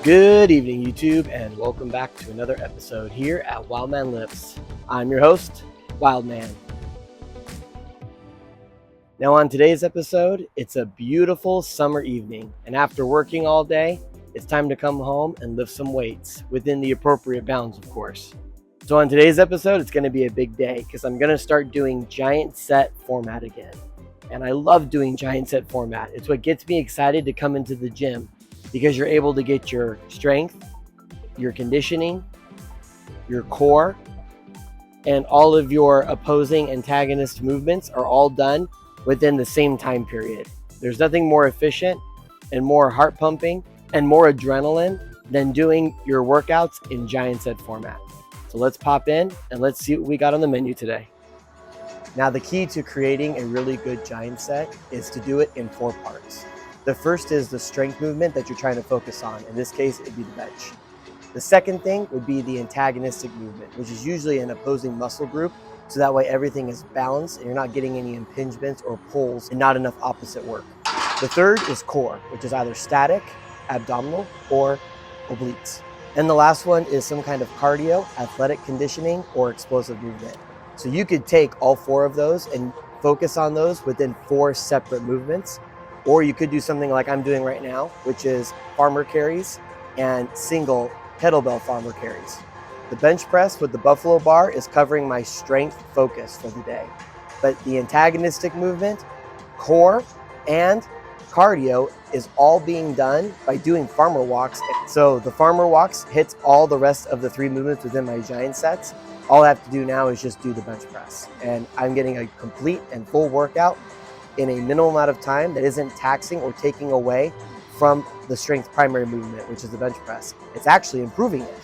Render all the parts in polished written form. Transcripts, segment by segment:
Good evening, YouTube, and welcome back to another episode here at WILDMAN Lifts. I'm your host, WILDMAN. Now on today's episode, it's a beautiful summer evening, and after working all day, it's time to come home and lift some weights, within the appropriate bounds, of course. So on today's episode, it's going to be a big day, because I'm going to start doing giant set format again. And I love doing giant set format. It's what gets me excited to come into the gym, because you're able to get your strength, your conditioning, your core, and all of your opposing antagonist movements are all done within the same time period. There's nothing more efficient and more heart pumping and more adrenaline than doing your workouts in giant set format. So let's pop in and let's see what we got on the menu today. Now the key to creating a really good giant set is to do it in 4 parts. The first is the strength movement that you're trying to focus on. In this case, it'd be the bench. The second thing would be the antagonistic movement, which is usually an opposing muscle group. So that way everything is balanced and you're not getting any impingements or pulls and not enough opposite work. The third is core, which is either static, abdominal, or obliques. And the last one is some kind of cardio, athletic conditioning, or explosive movement. So you could take all 4 of those and focus on those within 4 separate movements. Or you could do something like I'm doing right now, which is farmer carries and single kettlebell farmer carries. The bench press with the buffalo bar is covering my strength focus for the day. But the antagonistic movement, core, and cardio is all being done by doing farmer walks. So the farmer walks hits all the rest of the 3 movements within my giant sets. All I have to do now is just do the bench press. And I'm getting a complete and full workout in a minimal amount of time that isn't taxing or taking away from the strength primary movement, which is the bench press. It's actually improving it.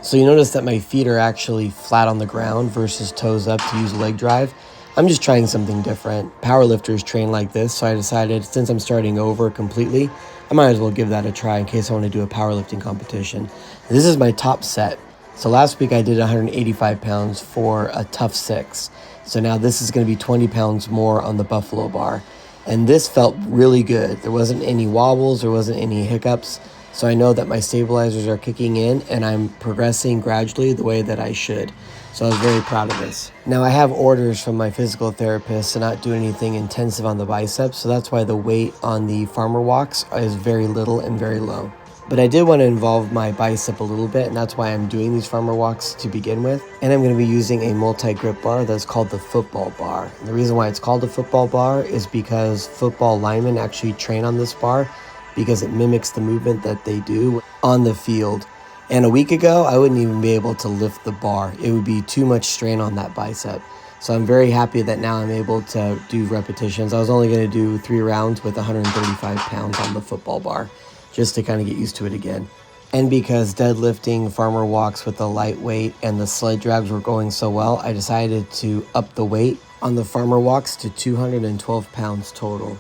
So you notice that my feet are actually flat on the ground versus toes up to use leg drive. I'm just trying something different. Powerlifters train like this, so I decided since I'm starting over completely, I might as well give that a try in case I want to do a powerlifting competition. And this is my top set. So last week I did 185 pounds for a tough 6. So now this is going to be 20 pounds more on the buffalo bar. And this felt really good. There wasn't any wobbles, there wasn't any hiccups. So I know that my stabilizers are kicking in and I'm progressing gradually the way that I should. So I was very proud of this. Now I have orders from my physical therapist to not do anything intensive on the biceps. So that's why the weight on the farmer walks is very little and very low. But I did want to involve my bicep a little bit, and that's why I'm doing these farmer walks to begin with. And I'm going to be using a multi-grip bar that's called the football bar. And the reason why it's called a football bar is because football linemen actually train on this bar because it mimics the movement that they do on the field. And a week ago, I wouldn't even be able to lift the bar. It would be too much strain on that bicep. So I'm very happy that now I'm able to do repetitions. I was only going to do 3 rounds with 135 pounds on the football bar, just to kind of get used to it again. And because deadlifting farmer walks with the lightweight and the sled drags were going so well, I decided to up the weight on the farmer walks to 212 pounds total.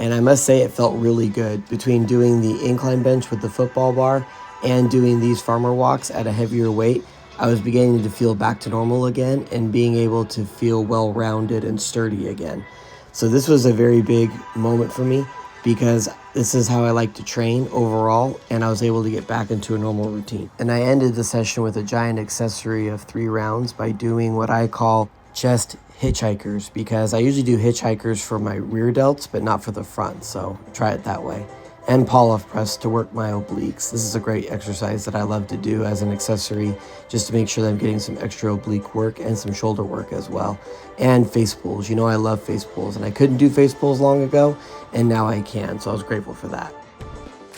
And I must say it felt really good. Between doing the incline bench with the football bar and doing these farmer walks at a heavier weight, I was beginning to feel back to normal again and being able to feel well-rounded and sturdy again. So this was a very big moment for me, because this is how I like to train overall, and I was able to get back into a normal routine. And I ended the session with a giant accessory of 3 rounds by doing what I call chest hitchhikers, because I usually do hitchhikers for my rear delts, but not for the front, so try it that way. And pull-off press to work my obliques. This is a great exercise that I love to do as an accessory, just to make sure that I'm getting some extra oblique work and some shoulder work as well. And face pulls. You know I love face pulls, and I couldn't do face pulls long ago, and now I can, so I was grateful for that.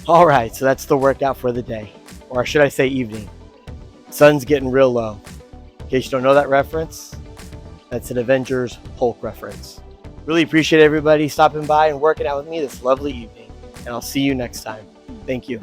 All right, so that's the workout for the day, or should I say evening. Sun's getting real low. In case you don't know that reference, that's an Avengers Hulk reference. Really appreciate everybody stopping by and working out with me this lovely evening. And I'll see you next time. Thank you.